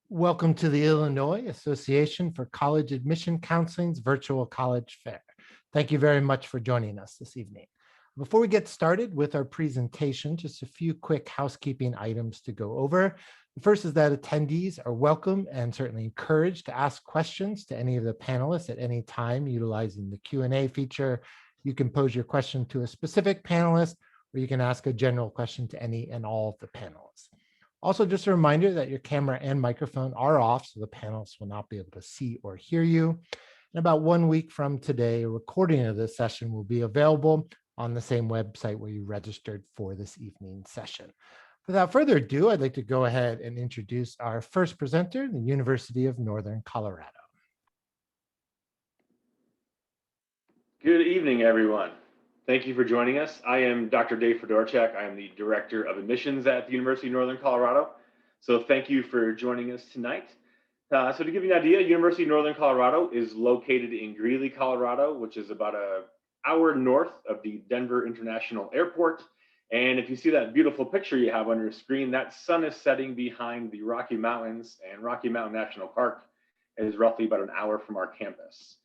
Welcome to the Illinois Association for College Admission Counseling's virtual college fair. Thank you very much for joining us this evening. Before we get started with our presentation, just a few quick housekeeping items to go over. The first is that attendees are welcome and certainly encouraged to ask questions to any of the panelists at any time utilizing the Q&A feature. You can pose your question to a specific panelist, or you can ask a general question to any and all of the panelists. Also, just a reminder that your camera and microphone are off, so the panelists will not be able to see or hear you. And about 1 week from today, a recording of this session will be available on the same website where you registered for this evening's session. Without further ado, I'd like to go ahead and introduce our first presenter, the University of Northern Colorado. Good evening, everyone. Thank you for joining us. I am Dr. Dave Fedorchak. I am the Director of Admissions at the University of Northern Colorado. So thank you for joining us tonight. So to give you an idea, University of Northern Colorado is located in Greeley, Colorado, which is about an hour north of the Denver International Airport. And if you see that beautiful picture you have on your screen, that sun is setting behind the Rocky Mountains, and Rocky Mountain National Park is roughly about an hour from our campus.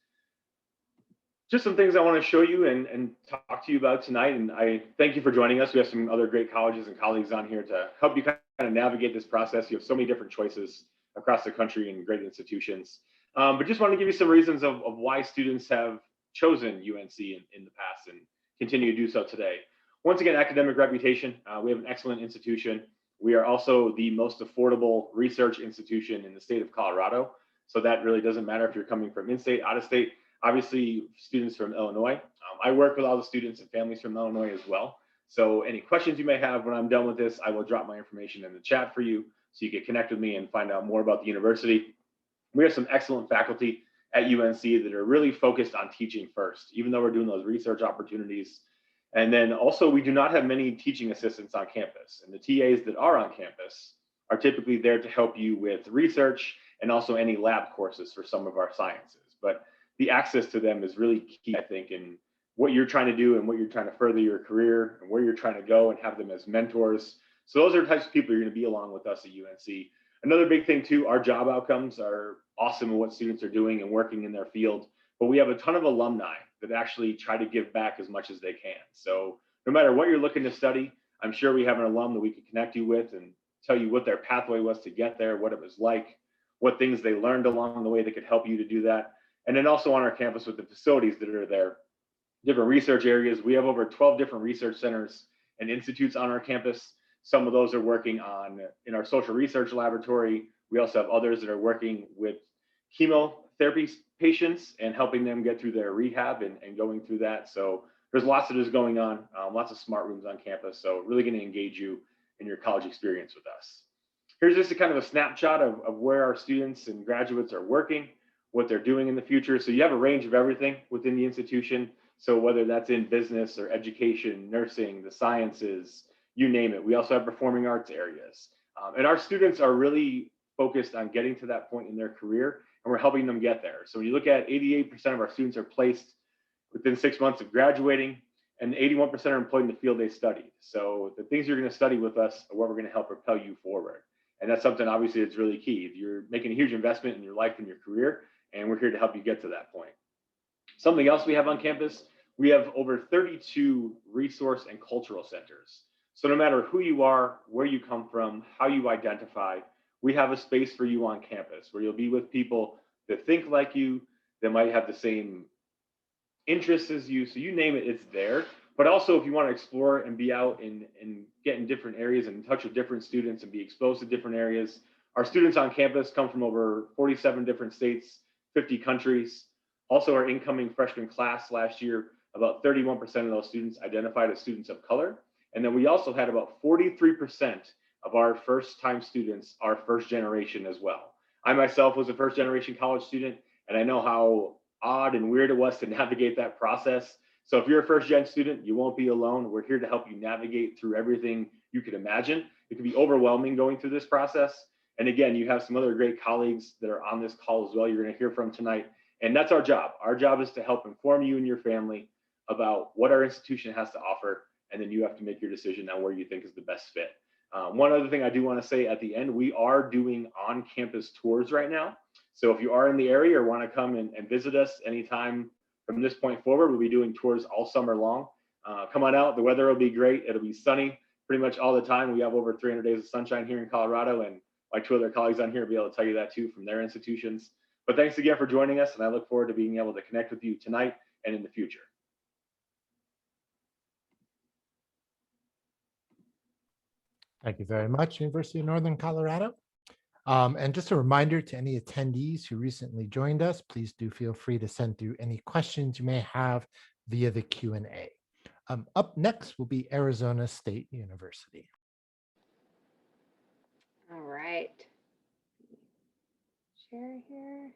Just some things I want to show you and talk to you about tonight. And I thank you for joining us. We have some other great colleges and colleagues on here to help you kind of navigate this process. You have so many different choices across the country and great institutions. But just want to give you some reasons of why students have chosen UNC in the past and continue to do so today. Once again, academic reputation. We have an excellent institution. We are also the most affordable research institution in the state of Colorado. So that really doesn't matter if you're coming from in-state, out-of-state. Obviously, students from Illinois. I work with all the students and families from Illinois as well. So any questions you may have when I'm done with this, I will drop my information in the chat for you so you can connect with me and find out more about the university. We have some excellent faculty at UNC that are really focused on teaching first, even though we're doing those research opportunities. And then also, we do not have many teaching assistants on campus. And the TAs that are on campus are typically there to help you with research and also any lab courses for some of our sciences. But the access to them is really key, I think, in what you're trying to do and what you're trying to further your career and where you're trying to go, and have them as mentors. So those are the types of people you're going to be along with us at UNC. Another big thing too, our job outcomes are awesome in what students are doing and working in their field, but we have a ton of alumni that actually try to give back as much as they can. So no matter what you're looking to study, I'm sure we have an alum that we could connect you with and tell you what their pathway was to get there, what it was like, what things they learned along the way that could help you to do that. And then also on our campus with the facilities that are there, different research areas. We have over 12 different research centers and institutes on our campus. Some of those are working in our social research laboratory. We also have others that are working with chemotherapy patients and helping them get through their rehab and going through that. So there's lots of this going on, lots of smart rooms on campus. So really going to engage you in your college experience with us. Here's just a kind of a snapshot of where our students and graduates are working, what they're doing in the future. So you have a range of everything within the institution. So whether that's in business or education, nursing, the sciences, you name it. We also have performing arts areas. And our students are really focused on getting to that point in their career, and we're helping them get there. So when you look at 88% of our students are placed within 6 months of graduating, and 81% are employed in the field they studied. So the things you're going to study with us are what we're going to help propel you forward. And that's something obviously that's really key. You're making a huge investment in your life and your career, and we're here to help you get to that point. Something else we have on campus, we have over 32 resource and cultural centers. So no matter who you are, where you come from, how you identify, we have a space for you on campus where you'll be with people that think like you, that might have the same interests as you. So you name it, it's there. But also if you want to explore and be out and get in different areas and in touch with different students and be exposed to different areas, our students on campus come from over 47 different states, 50 countries. Also, our incoming freshman class last year, about 31% of those students identified as students of color. And then we also had about 43% of our first-time students are first generation as well. I myself was a first-generation college student, and I know how odd and weird it was to navigate that process. So if you're a first-gen student, you won't be alone. We're here to help you navigate through everything you could imagine. It can be overwhelming going through this process. And again, you have some other great colleagues that are on this call as well you're going to hear from tonight. And that's our job. Our job is to help inform you and your family about what our institution has to offer, and then you have to make your decision on where you think is the best fit. One other thing I do want to say at the end, we are doing on-campus tours right now. So if you are in the area or want to come and visit us anytime from this point forward, we'll be doing tours all summer long. Come on out. The weather will be great. It'll be sunny pretty much all the time. We have over 300 days of sunshine here in Colorado, and my two other colleagues on here will be able to tell you that too from their institutions. But thanks again for joining us, and I look forward to being able to connect with you tonight and in the future. Thank you very much, University of Northern Colorado. And just a reminder to any attendees who recently joined us, please do feel free to send through any questions you may have via the Q&A. Up next will be Arizona State University. All right. Share here.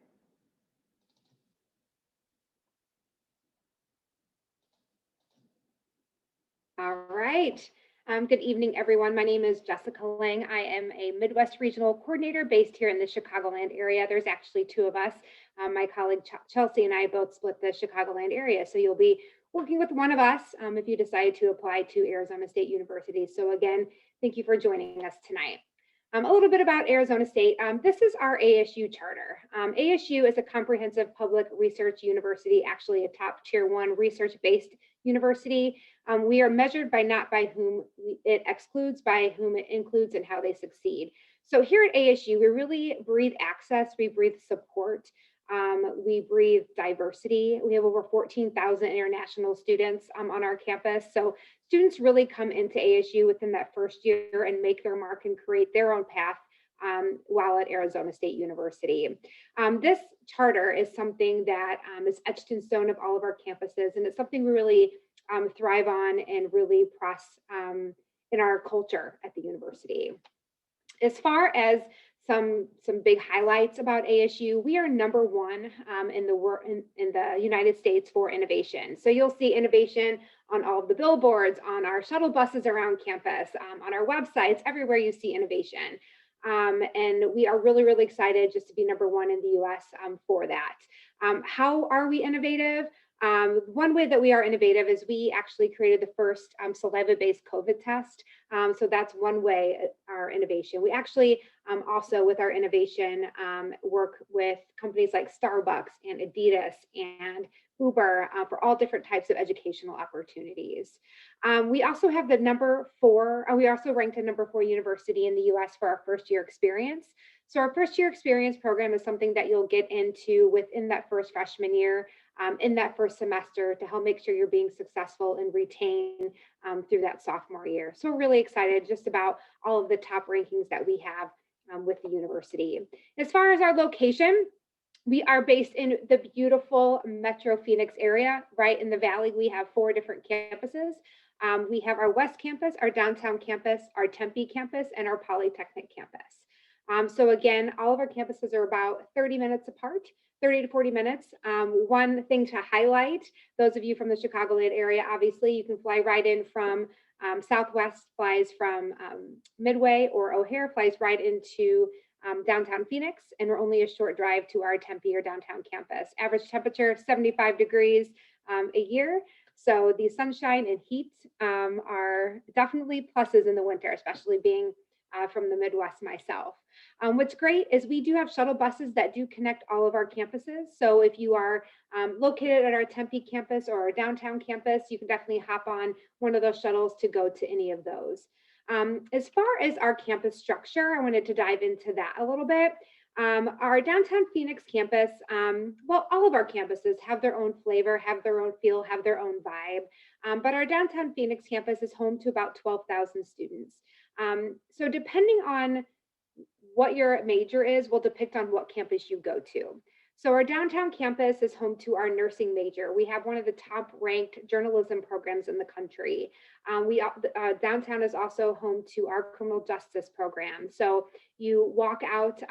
All right. Good evening, everyone. My name is Jessica Lang. I am a Midwest Regional Coordinator based here in the Chicagoland area. There's actually two of us. My colleague Chelsea and I both split the Chicagoland area. So you'll be working with one of us if you decide to apply to Arizona State University. So again, thank you for joining us tonight. A little bit about Arizona State. This is our ASU charter. ASU is a comprehensive public research university, actually a top tier 1 research-based university. We are measured by not by whom it excludes, by whom it includes and how they succeed. So here at ASU, we really breathe access, we breathe support, we breathe diversity. We have over 14,000 international students on our campus. So students really come into ASU within that first year and make their mark and create their own path while at Arizona State University. This charter is something that is etched in stone of all of our campuses, and it's something we really thrive on and really press in our culture at the university. As far as some big highlights about ASU, we are #1 in the United States for innovation. So you'll see innovation on all of the billboards, on our shuttle buses around campus, on our websites, everywhere you see innovation. And we are really, really excited just to be #1 in the US for that. How are we innovative? One way that we are innovative is we actually created the first saliva-based COVID test. So that's one way our innovation. We actually also with our innovation work with companies like Starbucks and Adidas and Uber for all different types of educational opportunities. We also have the we also ranked a #4 university in the US for our first year experience. So our first year experience program is something that you'll get into within that first freshman year, in that first semester to help make sure you're being successful and retain through that sophomore year. So we're really excited just about all of the top rankings that we have with the university. As far as our location, we are based in the beautiful Metro Phoenix area, right in the valley. We have 4 different campuses. We have our West Campus, our downtown campus, our Tempe campus, and our Polytechnic Campus. So again, all of our campuses are about 30 minutes apart, 30 to 40 minutes. One thing to highlight, those of you from the Chicagoland area, obviously you can fly right in from Southwest flies from Midway, or O'Hare flies right into downtown Phoenix, and we're only a short drive to our Tempe or downtown campus. Average temperature 75 degrees a year. So the sunshine and heat are definitely pluses in the winter, especially being from the Midwest myself. What's great is we do have shuttle buses that do connect all of our campuses. So if you are located at our Tempe campus or our downtown campus, you can definitely hop on one of those shuttles to go to any of those. As far as our campus structure, I wanted to dive into that a little bit. Our downtown Phoenix campus, well, all of our campuses have their own flavor, have their own feel, have their own vibe. But our downtown Phoenix campus is home to about 12,000 students. So depending on what your major is will depict on what campus you go to. So our downtown campus is home to our nursing major. We have one of the top ranked journalism programs in the country. Downtown is also home to our criminal justice program. So you walk out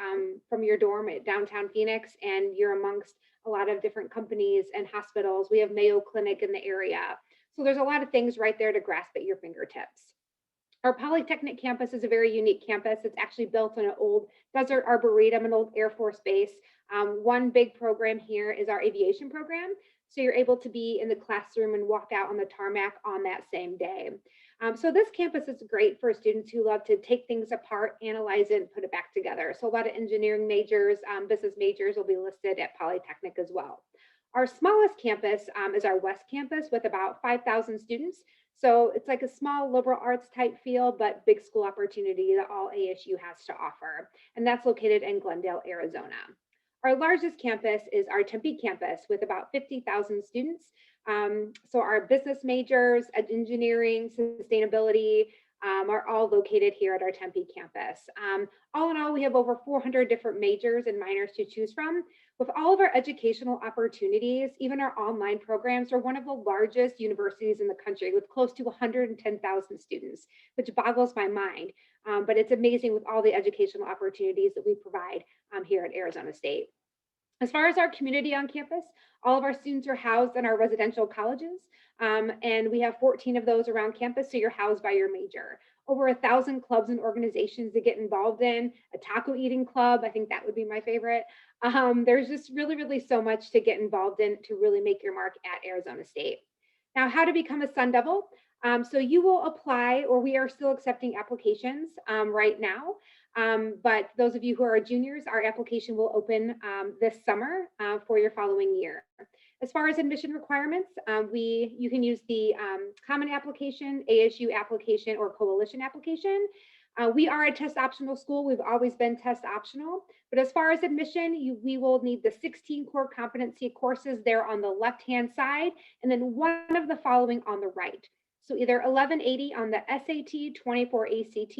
from your dorm at downtown Phoenix and you're amongst a lot of different companies and hospitals. We have Mayo Clinic in the area. So there's a lot of things right there to grasp at your fingertips. Our Polytechnic campus is a very unique campus. It's actually built on an old desert arboretum, an old Air Force base. One big program here is our aviation program. So you're able to be in the classroom and walk out on the tarmac on that same day. So this campus is great for students who love to take things apart, analyze it, and put it back together. So a lot of engineering majors, business majors will be listed at Polytechnic as well. Our smallest campus is our West Campus with about 5,000 students. So it's like a small liberal arts type feel, but big school opportunity that all ASU has to offer. And that's located in Glendale, Arizona. Our largest campus is our Tempe campus with about 50,000 students. So our business majors, engineering, sustainability are all located here at our Tempe campus. All in all, we have over 400 different majors and minors to choose from. With all of our educational opportunities, even our online programs are one of the largest universities in the country with close to 110,000 students, which boggles my mind. But it's amazing with all the educational opportunities that we provide here at Arizona State. As far as our community on campus, all of our students are housed in our residential colleges, and we have 14 of those around campus, so you're housed by your major. Over 1,000 clubs and organizations to get involved in, a taco eating club, I think that would be my favorite. There's just really so much to get involved in to really make your mark at Arizona State. Now, how to become a Sun Devil. So you will apply, or we are still accepting applications right now. But those of you who are juniors, our application will open this summer for your following year. As far as admission requirements, you can use the common application, ASU application, or coalition application. We are a test optional school. We've always been test optional. But as far as admission, we will need the 16 core competency courses there on the left-hand side, and then one of the following on the right. So either 1180 on the SAT, 24 ACT,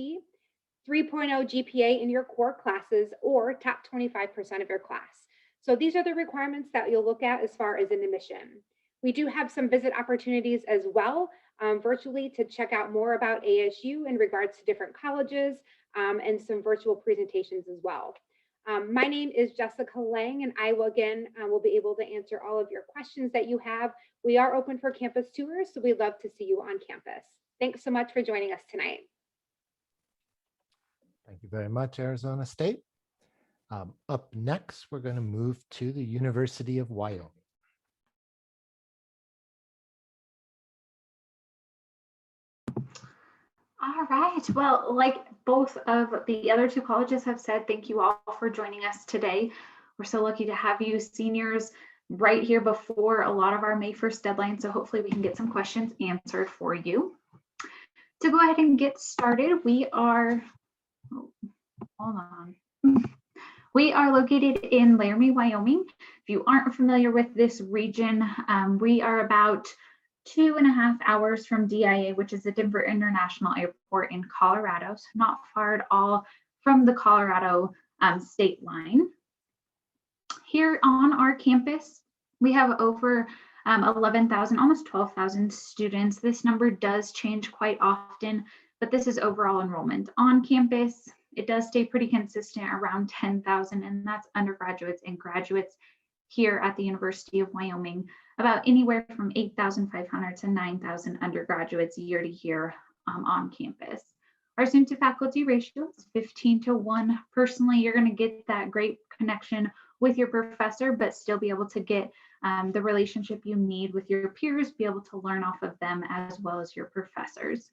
3.0 GPA in your core classes, or top 25% of your class. So these are the requirements that you'll look at as far as an admission. We do have some visit opportunities as well, virtually, to check out more about ASU in regards to different colleges, and some virtual presentations as well. My name is Jessica Lang, and I will be able to answer all of your questions that you have. We are open for campus tours, so we'd love to see you on campus. Thanks so much for joining us tonight. Thank you very much, Arizona State. Up next, we're going to move to the University of Wyoming. All right. Well, like both of the other two colleges have said, thank you all for joining us today. We're so lucky to have you seniors right here before a lot of our May 1st deadline. So hopefully we can get some questions answered for you. To go ahead and get started, we are located in Laramie, Wyoming. If you aren't familiar with this region, we are about 2.5 hours from DIA, which is the Denver International Airport in Colorado, so not far at all from the Colorado state line. Here on our campus, we have over 11,000, almost 12,000 students. This number does change quite often, but this is overall enrollment on campus. It does stay pretty consistent around 10,000, and that's undergraduates and graduates here at the University of Wyoming, about anywhere from 8,500 to 9,000 undergraduates year to year on campus. Our student to faculty ratio is 15:1. Personally, you're going to get that great connection with your professor, but still be able to get the relationship you need with your peers, be able to learn off of them as well as your professors.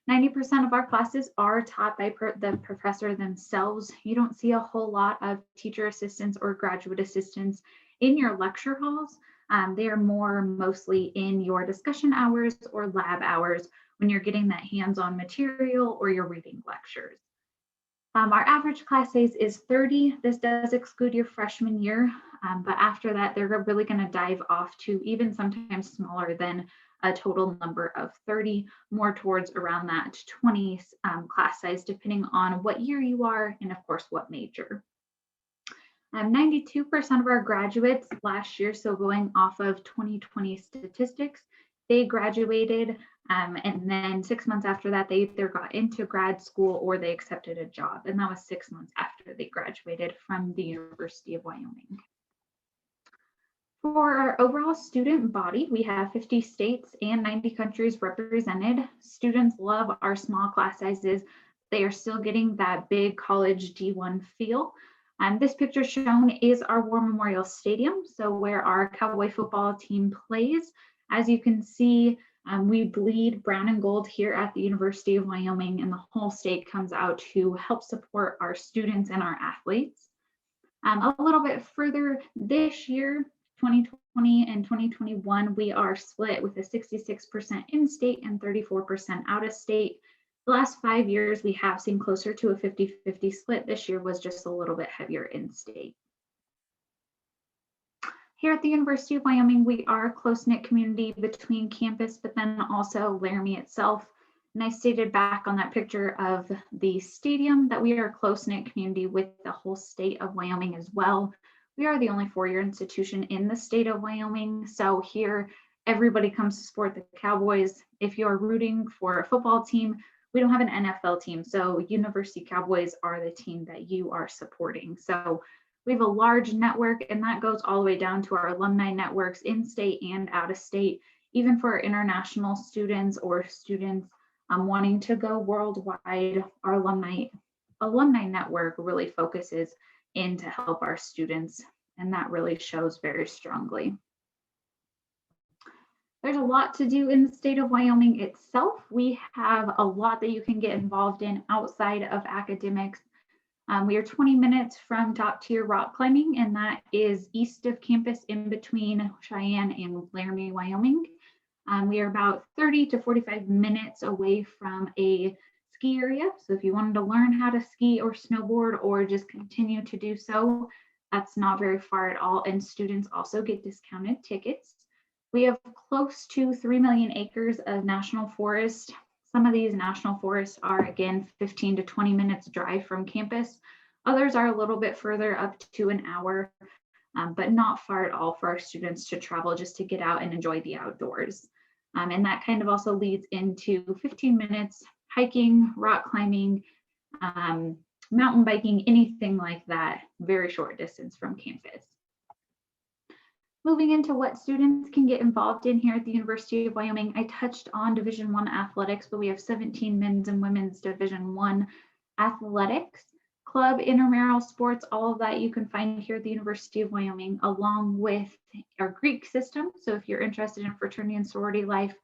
90% of our classes are taught by the professor themselves. You don't see a whole lot of teacher assistants or graduate assistants in your lecture halls. They are mostly in your discussion hours or lab hours when you're getting that hands-on material or you're reading lectures. Our average class size is 30. This does exclude your freshman year, but after that, they're really going to dive off to even sometimes smaller than a total number of 30, more towards around that 20 class size, depending on what year you are and of course what major. 92% of our graduates last year, so going off of 2020 statistics, they graduated and then 6 months after that, they either got into grad school or they accepted a job. And that was 6 months after they graduated from the University of Wyoming. For our overall student body, we have 50 states and 90 countries represented. Students love our small class sizes. They are still getting that big college D1 feel. This picture shown is our War Memorial Stadium, so where our Cowboy football team plays. As you can see, We bleed brown and gold here at the University of Wyoming, and the whole state comes out to help support our students and our athletes. A little bit further this year, 2020 and 2021, we are split with a 66% in-state and 34% out-of-state. The last 5 years, we have seen closer to a 50-50 split. This year was just a little bit heavier in-state. Here at the University of Wyoming, we are a close-knit community between campus, but then also Laramie itself. And I stated back on that picture of the stadium that we are a close-knit community with the whole state of Wyoming as well. We are the only four-year institution in the state of Wyoming. So here, everybody comes to support the Cowboys. If you're rooting for a football team, we don't have an NFL team. So University Cowboys are the team that you are supporting. So we have a large network, and that goes all the way down to our alumni networks in state and out of state, even for our international students or students wanting to go worldwide. Our alumni network really focuses in to help our students, and that really shows very strongly. There's a lot to do in the state of Wyoming itself. We have a lot that you can get involved in outside of academics. We are 20 minutes from top tier rock climbing, and that is east of campus in between Cheyenne and Laramie, Wyoming. We are about 30 to 45 minutes away from a ski area. So if you wanted to learn how to ski or snowboard or just continue to do so, that's not very far at all. And students also get discounted tickets. We have close to 3 million acres of national forest. Some of these national forests are, again, 15 to 20 minutes drive from campus. Others are a little bit further, up to an hour, but not far at all for our students to travel just to get out and enjoy the outdoors. And that kind of also leads into 15 minutes hiking, rock climbing, mountain biking, anything like that, very short distance from campus. Moving into what students can get involved in here at the University of Wyoming, I touched on Division I athletics, but we have 17 men's and women's Division I athletics, club, intramural sports, all of that you can find here at the University of Wyoming, along with our Greek system. So if you're interested in fraternity and sorority life,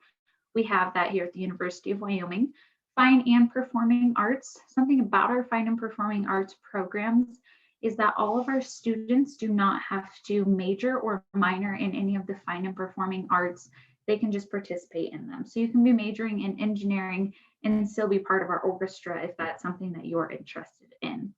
we have that here at the University of Wyoming. Fine and performing arts. Something about our fine and performing arts programs is that all of our students do not have to major or minor in any of the fine and performing arts. They can just participate in them. So you can be majoring in engineering and still be part of our orchestra if that's something that you're interested in.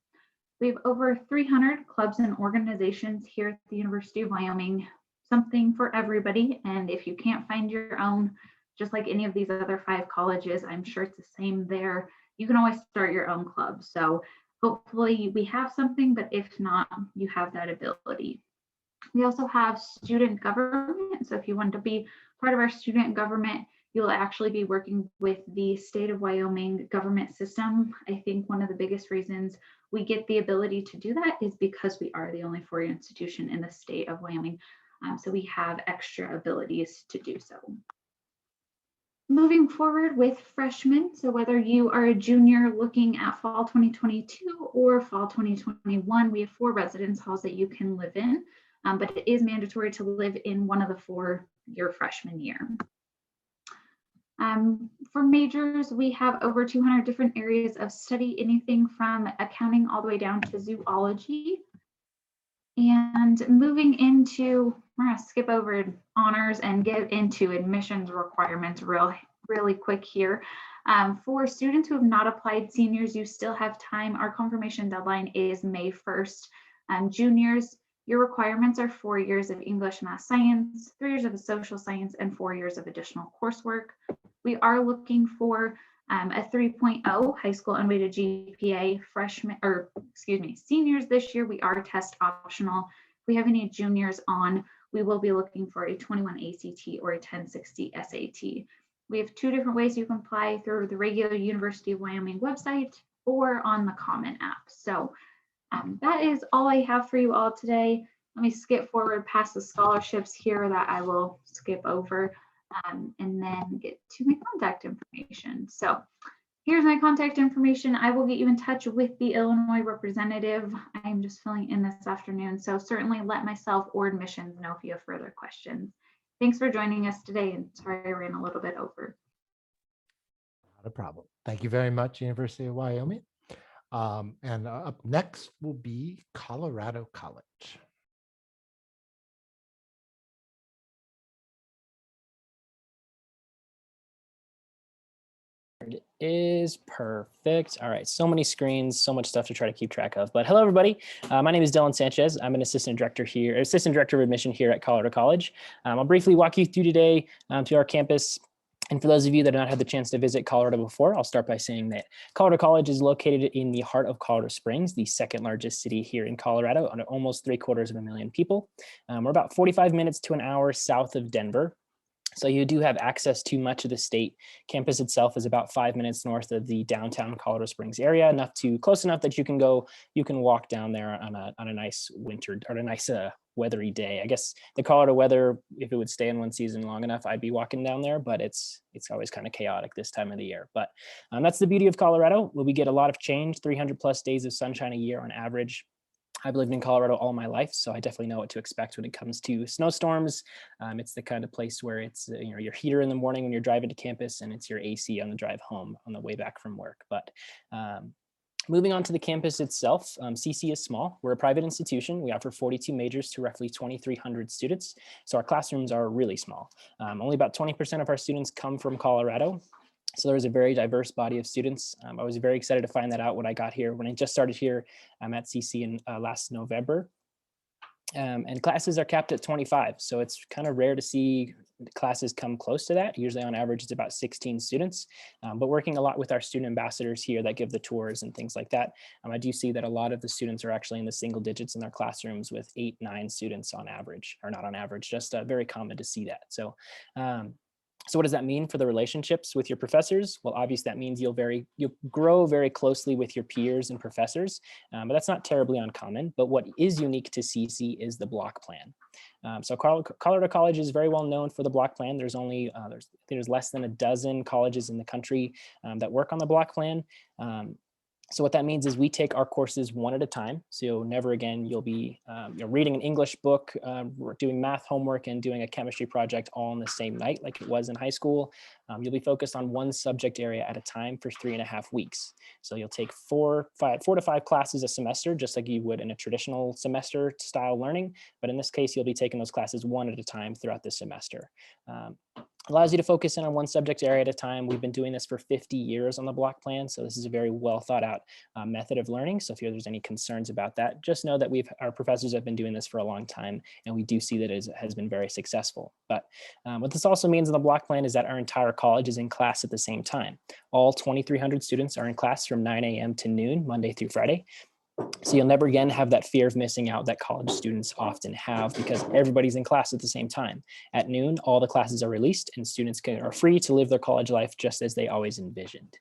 We have over 300 clubs and organizations here at the University of Wyoming, something for everybody. And if you can't find your own, just like any of these other 5 colleges, I'm sure it's the same there. You can always start your own club. So hopefully we have something, but if not, you have that ability. We also have student government. So if you want to be part of our student government, you'll actually be working with the state of Wyoming government system. I think one of the biggest reasons we get the ability to do that is because we are the only four-year institution in the state of Wyoming. So we have extra abilities to do so. Moving forward with freshmen, so whether you are a junior looking at fall 2022 or fall 2021, we have 4 residence halls that you can live in, but it is mandatory to live in one of the 4 your freshman year. For majors, we have over 200 different areas of study, anything from accounting all the way down to zoology. And moving into, we're going to skip over honors and get into admissions requirements really quick here. For students who have not applied, seniors, you still have time. Our confirmation deadline is May 1st. Juniors, your requirements are 4 years of English, math, science, 3 years of social science, and 4 years of additional coursework. We are looking for a 3.0 high school unweighted GPA. Seniors this year, we are test optional. If we have any juniors on, we will be looking for a 21 ACT or a 1060 SAT. We have 2 different ways you can apply, through the regular University of Wyoming website or on the Common App. So that is all I have for you all today. Let me skip forward past the scholarships here that I will skip over. And then get to my contact information. So here's my contact information. I will get you in touch with the Illinois representative. I am just filling in this afternoon. So certainly let myself or admissions know if you have further questions. Thanks for joining us today, and sorry I ran a little bit over. Not a problem. Thank you very much, University of Wyoming. And up next will be Colorado College. It is perfect. All right, so many screens, so much stuff to try to keep track of. But hello, everybody. My name is Dylan Sanchez. I'm an assistant director of admission here at Colorado College. I'll briefly walk you through today to our campus. And for those of you that have not had the chance to visit Colorado before, I'll start by saying that Colorado College is located in the heart of Colorado Springs, the second largest city here in Colorado, on almost 750,000 people. We're about 45 minutes to an hour south of Denver. So you do have access to much of the state. Campus itself is about 5 minutes north of the downtown Colorado Springs area, close enough that you can walk down there on a nice winter or a nice weathery day. I guess the Colorado weather, if it would stay in one season long enough, I'd be walking down there, but it's always kind of chaotic this time of the year. But that's the beauty of Colorado. We get a lot of change, 300 plus days of sunshine a year on average. I've lived in Colorado all my life, so I definitely know what to expect when it comes to snowstorms. It's the kind of place where it's your heater in the morning when you're driving to campus, and it's your AC on the drive home on the way back from work. But moving on to the campus itself, CC is small. We're a private institution. We offer 42 majors to roughly 2,300 students. So our classrooms are really small. Only about 20% of our students come from Colorado. So there's a very diverse body of students. I was very excited to find that out when I got here. When I just started here, I'm at CC in last November. And classes are capped at 25. So it's kind of rare to see classes come close to that. Usually on average, it's about 16 students, but working a lot with our student ambassadors here that give the tours and things like that. I do see that a lot of the students are actually in the single digits in their classrooms with 8, 9 students on average, or not on average, just very common to see that. So what does that mean for the relationships with your professors? Well, obviously that means you'll grow very closely with your peers and professors, but that's not terribly uncommon. But what is unique to CC is the block plan. So Colorado College is very well known for the block plan. There's only there's less than a dozen colleges in the country that work on the block plan. So what that means is we take our courses one at a time. So never again, you'll be reading an English book, doing math homework, and doing a chemistry project all in the same night like it was in high school. You'll be focused on one subject area at a time for 3.5 weeks. So you'll take 4 to 5 classes a semester, just like you would in a traditional semester style learning. But in this case, you'll be taking those classes one at a time throughout the semester. Allows you to focus in on one subject area at a time. We've been doing this for 50 years on the block plan. So this is a very well thought out method of learning. So if there's any concerns about that, just know that our professors have been doing this for a long time, and we do see that it has been very successful. But what this also means in the block plan is that our entire college is in class at the same time. All 2,300 students are in class from 9 a.m. to noon, Monday through Friday. So you'll never again have that fear of missing out that college students often have, because everybody's in class at the same time. At noon, all the classes are released and students are free to live their college life just as they always envisioned.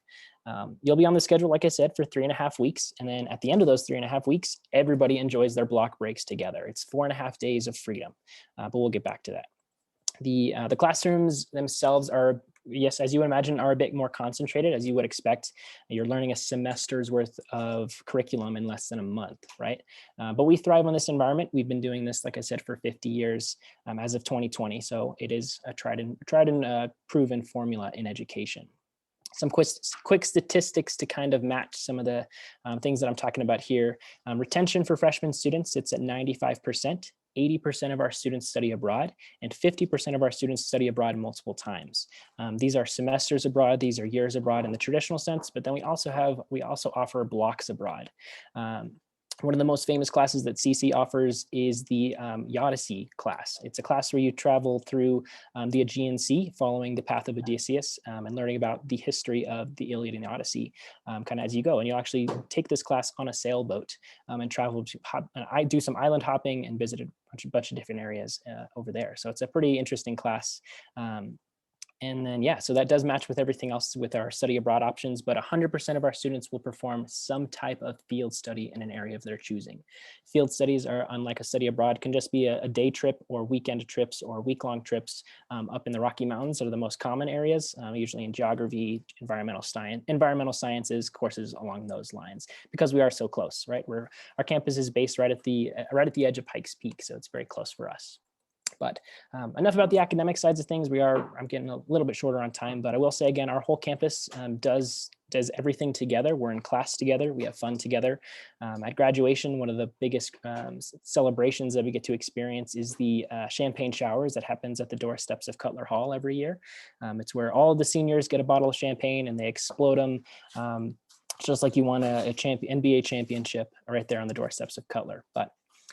You'll be on the schedule, like I said, for 3.5 weeks. And then at the end of those 3.5 weeks, everybody enjoys their block breaks together. It's 4.5 days of freedom, but we'll get back to that. The classrooms themselves are, yes, as you would imagine, are a bit more concentrated, as you would expect. You're learning a semester's worth of curriculum in less than a month, right? But we thrive on this environment. We've been doing this, like I said, for 50 years as of 2020. So it is a tried and proven formula in education. Some quick statistics to kind of match some of the things that I'm talking about here. Retention for freshman students sits at 95%. 80% of our students study abroad, and 50% of our students study abroad multiple times. These are semesters abroad, these are years abroad in the traditional sense, but then we also offer blocks abroad. One of the most famous classes that CC offers is the Odyssey class. It's a class where you travel through the Aegean Sea, following the path of Odysseus, and learning about the history of the Iliad and the Odyssey kind of as you go. And you'll actually take this class on a sailboat and travel to, I do some island hopping and visited a bunch of different areas over there. So it's a pretty interesting class. And then, yeah, so that does match with everything else with our study abroad options, but 100% of our students will perform some type of field study in an area of their choosing. Field studies are, unlike a study abroad, can just be a day trip or weekend trips or week-long trips up in the Rocky Mountains that are the most common areas, usually in geography, environmental sciences, courses along those lines, because we are so close, right? Our campus is based right at the edge of Pikes Peak, so it's very close for us. But enough about the academic sides of things. I'm getting a little bit shorter on time, but I will say again, our whole campus does everything together. We're in class together. We have fun together. At graduation, one of the biggest celebrations that we get to experience is the champagne showers that happens at the doorsteps of Cutler Hall every year. It's where all the seniors get a bottle of champagne and they explode them, just like you won a NBA championship right there on the doorsteps of Cutler. But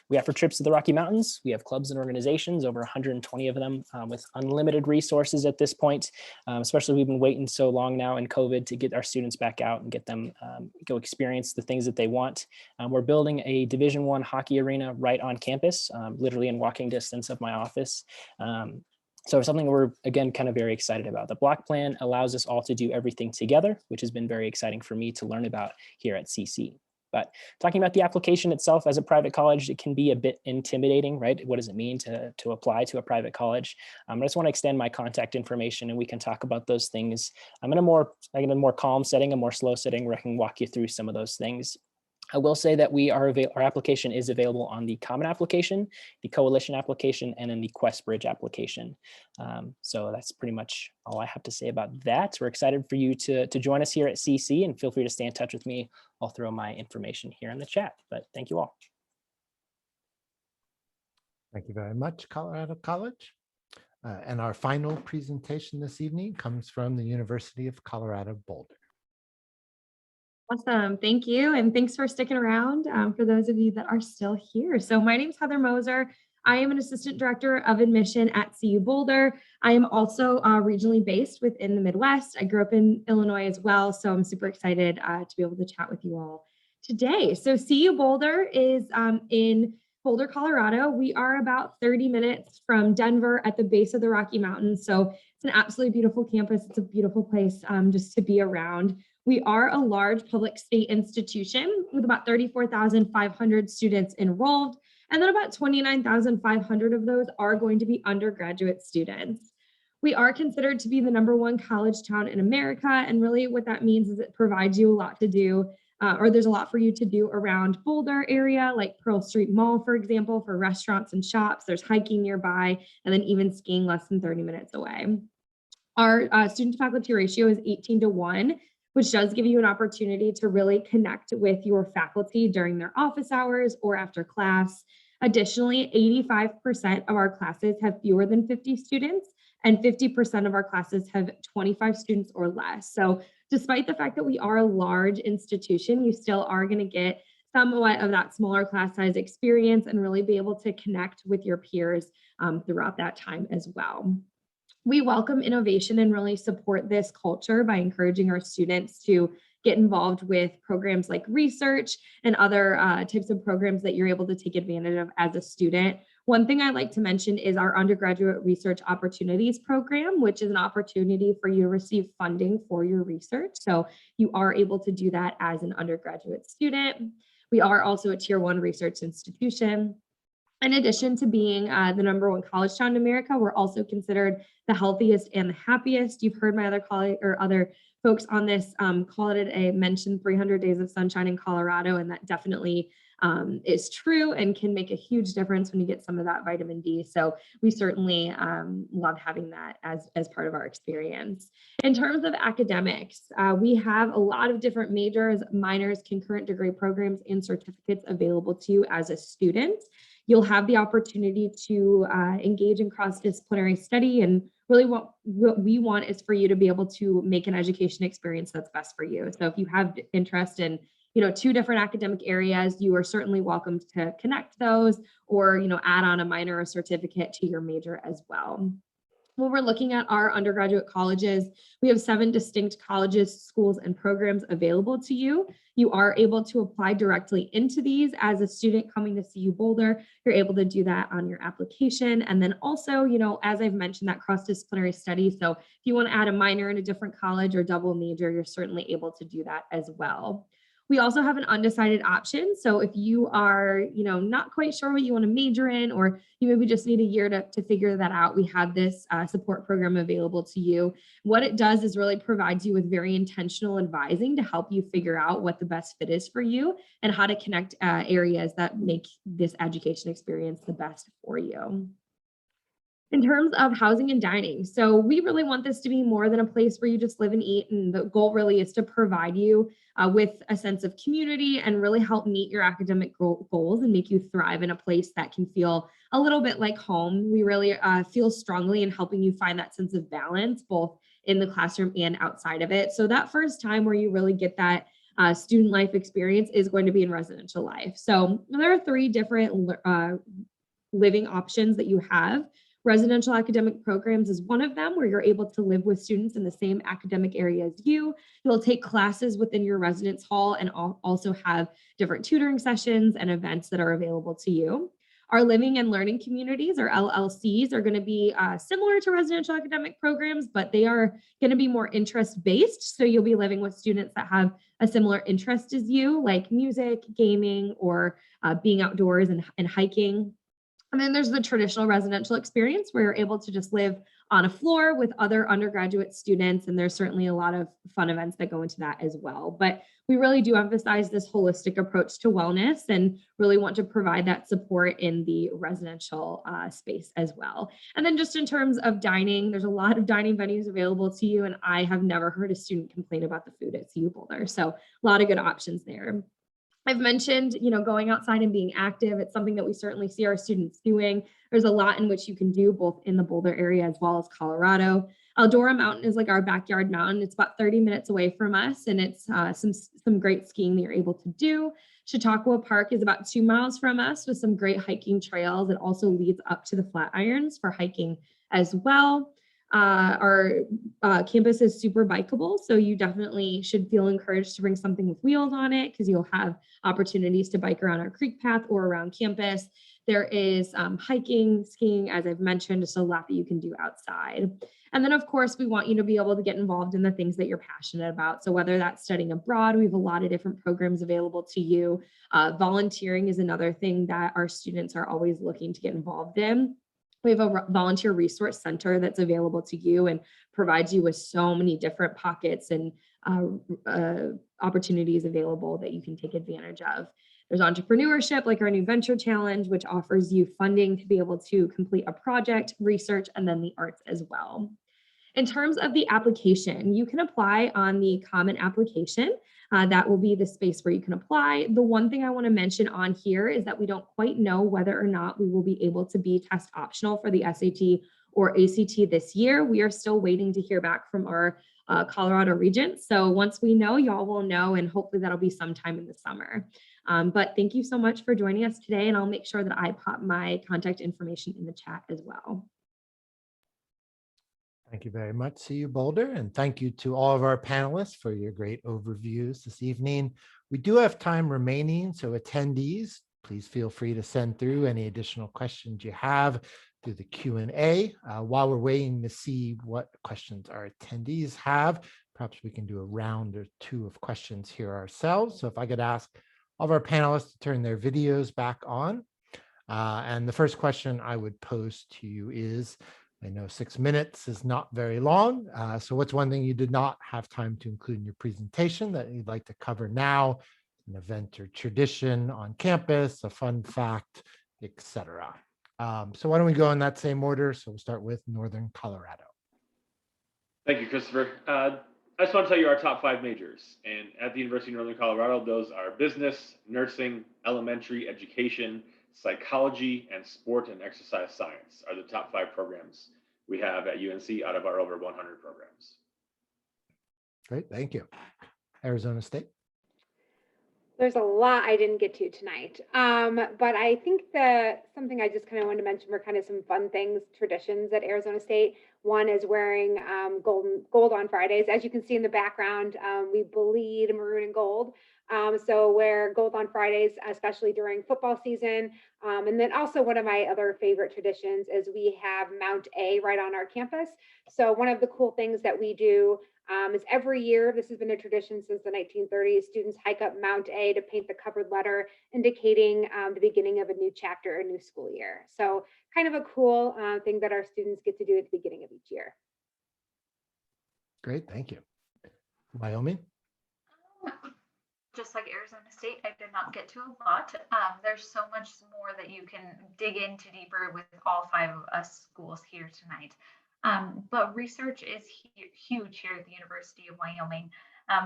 we offer trips to the Rocky Mountains. We have clubs and organizations, over 120 of them, with unlimited resources at this point. Especially we've been waiting so long now in COVID to get our students back out and get them go experience the things that they want. We're building a Division I hockey arena right on campus, literally in walking distance of my office. So it's something we're, again, kind of very excited about. The block plan allows us all to do everything together, which has been very exciting for me to learn about here at CC. But talking about the application itself as a private college, it can be a bit intimidating, right? What does it mean to apply to a private college? I just want to extend my contact information and we can talk about those things. I'm in a more calm setting, a more slow setting where I can walk you through some of those things. I will say that our application is available on the Common application, the Coalition application, and then the Quest Bridge application. So that's pretty much all I have to say about that. We're excited for you to join us here at CC, and feel free to stay in touch with me. I'll throw my information here in the chat, but thank you all. Thank you very much, Colorado College. And our final presentation this evening comes from the University of Colorado Boulder. Awesome. Thank you. And thanks for sticking around for those of you that are still here. So my name is Heather Moser. I am an assistant director of admission at CU Boulder. I am also regionally based within the Midwest. I grew up in Illinois as well. So I'm super excited to be able to chat with you all today. So CU Boulder is in Boulder, Colorado. We are about 30 minutes from Denver at the base of the Rocky Mountains. So it's an absolutely beautiful campus. It's a beautiful place just to be around. We are a large public state institution with about 34,500 students enrolled, and then about 29,500 of those are going to be undergraduate students. We are considered to be the #1 college town in America, and really what that means is it provides you a lot to do, or there's a lot for you to do around Boulder area, like Pearl Street Mall, for example, for restaurants and shops. There's hiking nearby, and then even skiing less than 30 minutes away. Our student to faculty ratio is 18:1, which does give you an opportunity to really connect with your faculty during their office hours or after class. Additionally, 85% of our classes have fewer than 50 students, and 50% of our classes have 25 students or less. So despite the fact that we are a large institution, you still are going to get somewhat of that smaller class size experience and really be able to connect with your peers throughout that time as well. We welcome innovation and really support this culture by encouraging our students to get involved with programs like research and other types of programs that you're able to take advantage of as a student. One thing I like to mention is our Undergraduate Research Opportunities Program, which is an opportunity for you to receive funding for your research. So you are able to do that as an undergraduate student. We are also a Tier 1 research institution. In addition to being the #1 college town in America, we're also considered the healthiest and the happiest. You've heard my other colleague or other folks on this call it a mentioned 300 days of sunshine in Colorado, and that definitely is true and can make a huge difference when you get some of that vitamin D. So we certainly love having that as part of our experience. In terms of academics, we have a lot of different majors, minors, concurrent degree programs, and certificates available to you as a student. You'll have the opportunity to engage in cross-disciplinary study, and really what we want is for you to be able to make an education experience that's best for you. So if you have interest in 2 different academic areas, you are certainly welcome to connect those or add on a minor or certificate to your major as well. When we're looking at our undergraduate colleges, we have 7 distinct colleges, schools, and programs available to you. You are able to apply directly into these as a student coming to CU Boulder. You're able to do that on your application. And then also, as I've mentioned, that cross-disciplinary study. So if you want to add a minor in a different college or double major, you're certainly able to do that as well. We also have an undecided option. So if you are, not quite sure what you want to major in, or you maybe just need a year to figure that out, we have this support program available to you. What it does is really provides you with very intentional advising to help you figure out what the best fit is for you and how to connect areas that make this education experience the best for you. In terms of housing and dining, so we really want this to be more than a place where you just live and eat. And the goal really is to provide you with a sense of community and really help meet your academic goals and make you thrive in a place that can feel a little bit like home. We really feel strongly in helping you find that sense of balance, both in the classroom and outside of it. So that first time where you really get that student life experience is going to be in residential life. So there are 3 different living options that you have. Residential academic programs is one of them, where you're able to live with students in the same academic area as you. You'll take classes within your residence hall and also have different tutoring sessions and events that are available to you. Our living and learning communities, or LLCs, are going to be similar to residential academic programs, but they are going to be more interest-based. So you'll be living with students that have a similar interest as you, like music, gaming, or being outdoors and hiking. And then there's the traditional residential experience where you're able to just live on a floor with other undergraduate students. And there's certainly a lot of fun events that go into that as well. But we really do emphasize this holistic approach to wellness and really want to provide that support in the residential space as well. And then just in terms of dining, there's a lot of dining venues available to you. And I have never heard a student complain about the food at CU Boulder. So a lot of good options there. I've mentioned, going outside and being active. It's something that we certainly see our students doing. There's a lot in which you can do both in the Boulder area as well as Colorado. Eldora Mountain is like our backyard mountain. It's about 30 minutes away from us, and it's some great skiing that you're able to do. Chautauqua Park is about 2 miles from us with some great hiking trails. It also leads up to the Flatirons for hiking as well. Our campus is super bikeable, so you definitely should feel encouraged to bring something with wheels on it because you'll have opportunities to bike around our creek path or around campus. There is hiking, skiing, as I've mentioned, just a lot that you can do outside. And then, of course, we want you to be able to get involved in the things that you're passionate about. So whether that's studying abroad, we have a lot of different programs available to you. Volunteering is another thing that our students are always looking to get involved in. We have a volunteer resource center that's available to you and provides you with so many different pockets and opportunities available that you can take advantage of. There's entrepreneurship, like our new venture challenge, which offers you funding to be able to complete a project, research, and then the arts as well. In terms of the application, you can apply on the common application. That will be the space where you can apply. The one thing I want to mention on here is that we don't quite know whether or not we will be able to be test optional for the SAT or ACT this year. We are still waiting to hear back from our Colorado region. So once we know, y'all will know, and hopefully that'll be sometime in the summer. But thank you so much for joining us today, and I'll make sure that I pop my contact information in the chat as well. Thank you very much, CU Boulder, and thank you to all of our panelists for your great overviews this evening. We do have time remaining, so attendees, please feel free to send through any additional questions you have through the Q&A. While we're waiting to see what questions our attendees have, perhaps we can do a round or 2 of questions here ourselves. So if I could ask all of our panelists to turn their videos back on. And the first question I would pose to you is, I know 6 minutes is not very long. So what's one thing you did not have time to include in your presentation that you'd like to cover now? An event or tradition on campus, a fun fact, etc. So why don't we go in that same order? So we'll start with Northern Colorado. Thank you, Christopher. I just want to tell you our top 5 majors. And at the University of Northern Colorado, those are business, nursing, elementary education, psychology, and sport and exercise science are the top 5 programs we have at UNC out of our over 100 programs. Great, thank you. Arizona State. There's a lot I didn't get to tonight, but I think that something I just kind of wanted to mention were kind of some fun things, traditions at Arizona State. One is wearing gold on Fridays. As you can see in the background, we bleed maroon and gold. So wear gold on Fridays, especially during football season. And then also one of my other favorite traditions is we have Mount A right on our campus. So one of the cool things that we do is every year, this has been a tradition since the 1930s, students hike up Mount A to paint the covered letter indicating the beginning of a new chapter, a new school year. So kind of a cool thing that our students get to do at the beginning of each year. Great, thank you. Wyoming. Just like Arizona State, I did not get to a lot. There's so much more more that you can dig into deeper with all 5 of us schools here tonight. But research is huge here at the University of Wyoming.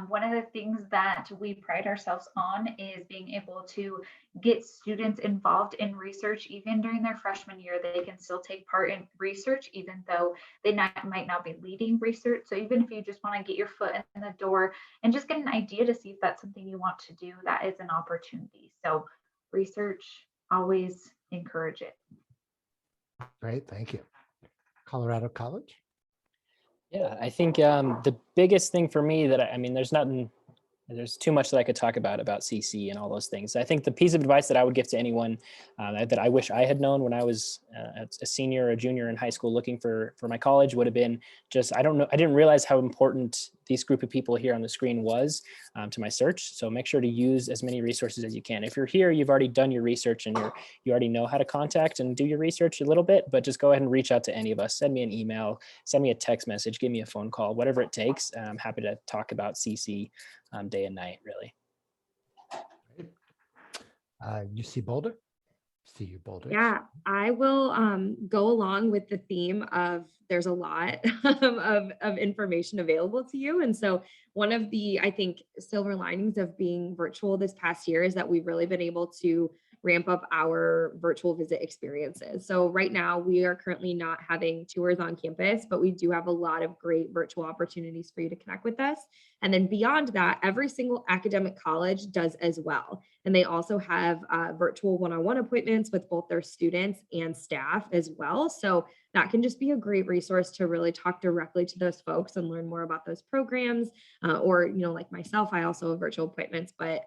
One of the things that we pride ourselves on is being able to get students involved in research. Even during their freshman year, they can still take part in research, even though they might not be leading research. So even if you just want to get your foot in the door and just get an idea to see if that's something you want to do, that is an opportunity. So research, always encourage it. Great, thank you. Colorado College? Yeah, I think the biggest thing for me that I mean, there's too much that I could talk about CC and all those things. I think the piece of advice that I would give to anyone that I wish I had known when I was a senior or a junior in high school looking for my college would have been just, I didn't realize how important this group of people here on the screen was to my search. So make sure to use as many resources as you can. If you're here, you've already done your research and you already know how to contact and do your research a little bit, but just go ahead and reach out to any of us. Send me an email, send me a text message, give me a phone call, whatever it takes. I'm happy to talk about CC day and night, really. UC Boulder? CU Boulder. Yeah, I will go along with the theme of there's a lot of information available to you. And so one of the, I think, silver linings of being virtual this past year is that we've really been able to ramp up our virtual visit experiences. So right now we are currently not having tours on campus, but we do have a lot of great virtual opportunities for you to connect with us. And then beyond that, every single academic college does as well. And they also have virtual one-on-one appointments with both their students and staff as well. So that can just be a great resource to really talk directly to those folks and learn more about those programs. Or, like myself, I also have virtual appointments, but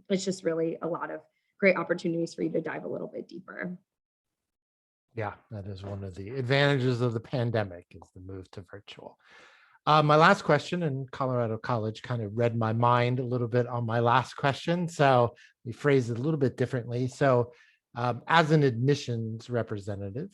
it's just really a lot of great opportunities for you to dive a little bit deeper. Yeah, that is one of the advantages of the pandemic is the move to virtual. My last question, and Colorado College kind of read my mind a little bit on my last question. So we phrased it a little bit differently. So as an admissions representative,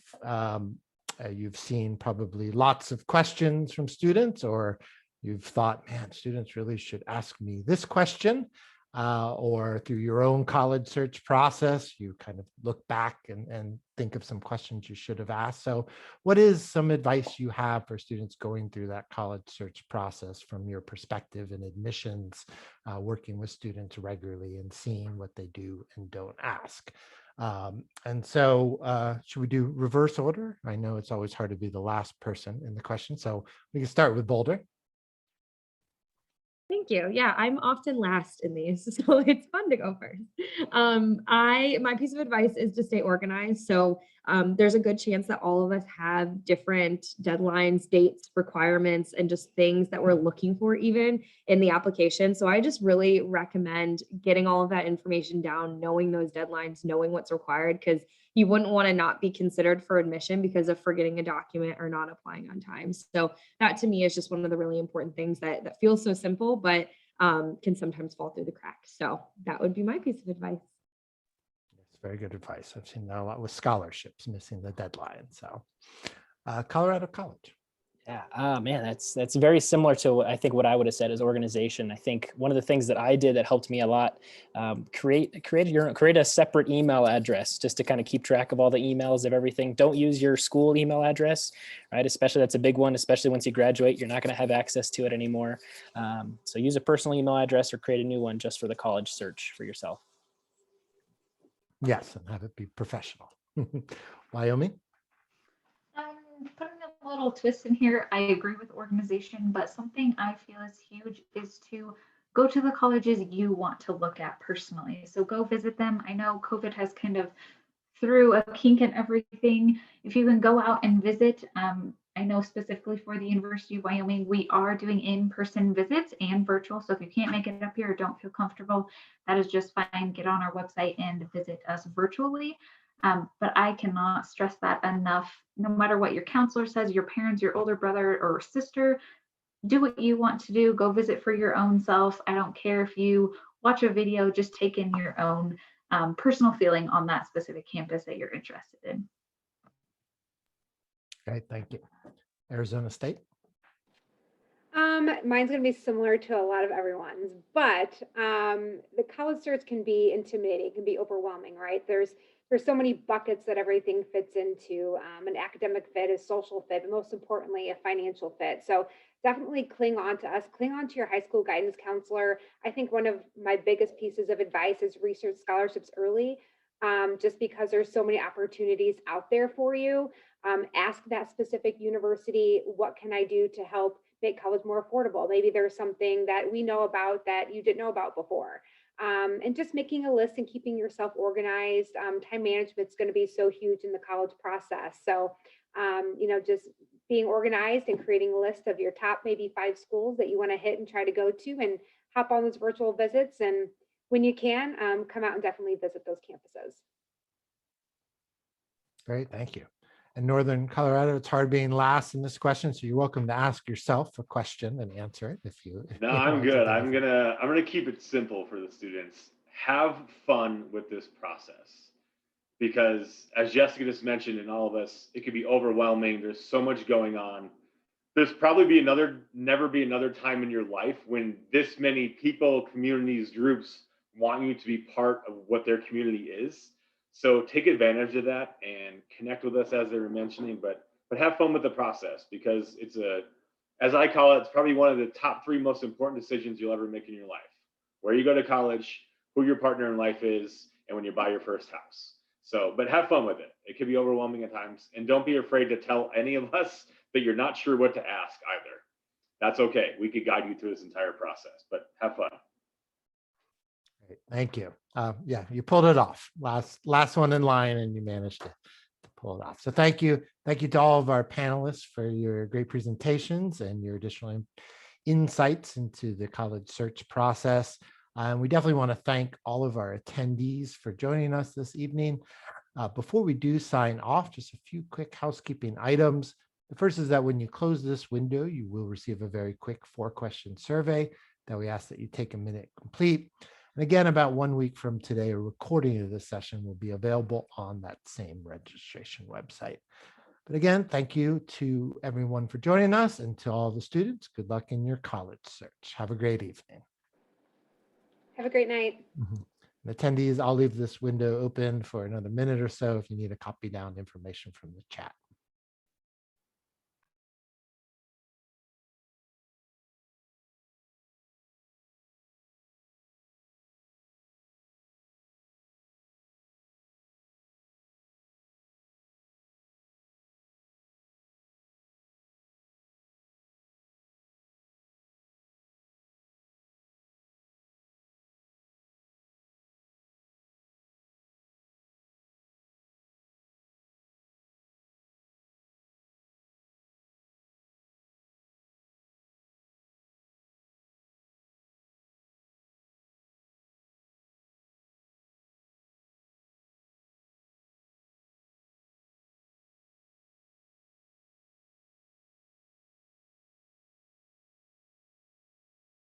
you've seen probably lots of questions from students, or you've thought, man, students really should ask me this question. Or through your own college search process, you kind of look back and think of some questions you should have asked. So what is some advice you have for students going through that college search process from your perspective in admissions, working with students regularly and seeing what they do and don't ask? And so should we do reverse order? I know it's always hard to be the last person in the question. So we can start with Boulder. Thank you. Yeah, I'm often last in these, so it's fun to go first. My piece of advice is to stay organized. So there's a good chance that all of us have different deadlines, dates, requirements, and just things that we're looking for even in the application. So I just really recommend getting all of that information down, knowing those deadlines, knowing what's required, because you wouldn't want to not be considered for admission because of forgetting a document or not applying on time. So that to me is just one of the really important things that feels so simple, but can sometimes fall through the cracks. So that would be my piece of advice. That's very good advice. I've seen that a lot with scholarships, missing the deadline. So Colorado College. Yeah, man, that's very similar to I think what I would have said is organization. I think one of the things that I did that helped me a lot, create a separate email address just to kind of keep track of all the emails of everything. Don't use your school email address, right? Especially that's a big one, especially once you graduate, you're not going to have access to it anymore. So use a personal email address or create a new one just for the college search for yourself. Yes, and have it be professional. Wyoming. Putting a little twist in here, I agree with organization, but something I feel is huge is to go to the colleges you want to look at personally. So go visit them. I know COVID has kind of threw a kink in everything. If you can go out and visit, I know specifically for the University of Wyoming, we are doing in-person visits and virtual. So if you can't make it up here or don't feel comfortable, that is just fine. Get on our website and visit us virtually. But I cannot stress that enough. No matter what your counselor says, your parents, your older brother or sister, do what you want to do. Go visit for your own self. I don't care if you watch a video, just take in your own personal feeling on that specific campus that you're interested in. Okay, thank you. Arizona State. Mine's going to be similar to a lot of everyone's, but the college search can be intimidating, can be overwhelming, right? There's there's so many buckets that everything fits into. An academic fit, a social fit, but most importantly, a financial fit. So definitely cling on to us, cling on to your high school guidance counselor. I think one of my biggest pieces of advice is research scholarships early, just because there's so many opportunities out there for you. Ask that specific university, what can I do to help make college more affordable? Maybe there's something that we know about that you didn't know about before. And just making a list and keeping yourself organized. Time management is going to be so huge in the college process. So, just being organized and creating a list of your top maybe 5 schools that you want to hit and try to go to, and hop on those virtual visits. And when you can, come out and definitely visit those campuses. Great, thank you. In Northern Colorado, it's hard being last in this question, so you're welcome to ask yourself a question and answer it if you. No, I'm good. I'm gonna keep it simple for the students. Have fun with this process, because as Jessica just mentioned, and all of us, it could be overwhelming. There's so much going on. There's probably never be another time in your life when this many people, communities, groups want you to be part of what their community is. So take advantage of that and connect with us, as they were mentioning, but have fun with the process, because it's as I call it, it's probably one of the top 3 most important decisions you'll ever make in your life. Where you go to college, who your partner in life is, and when you buy your first house. So, but have fun with it. It can be overwhelming at times, and don't be afraid to tell any of us that you're not sure what to ask either. That's okay. We could guide you through this entire process, but have fun. Great, thank you. Yeah, you pulled it off. Last one in line, and you managed to pull it off. So thank you. Thank you to all of our panelists for your great presentations and your additional insights into the college search process. We definitely want to thank all of our attendees for joining us this evening. Before we do sign off, just a few quick housekeeping items. The first is that when you close this window, you will receive a very quick 4-question survey that we ask that you take a minute to complete. And again, about 1 week from today, a recording of this session will be available on that same registration website. But again, thank you to everyone for joining us, and to all the students, good luck in your college search. Have a great evening. Have a great night. And attendees, I'll leave this window open for another minute or so if you need to copy down information from the chat.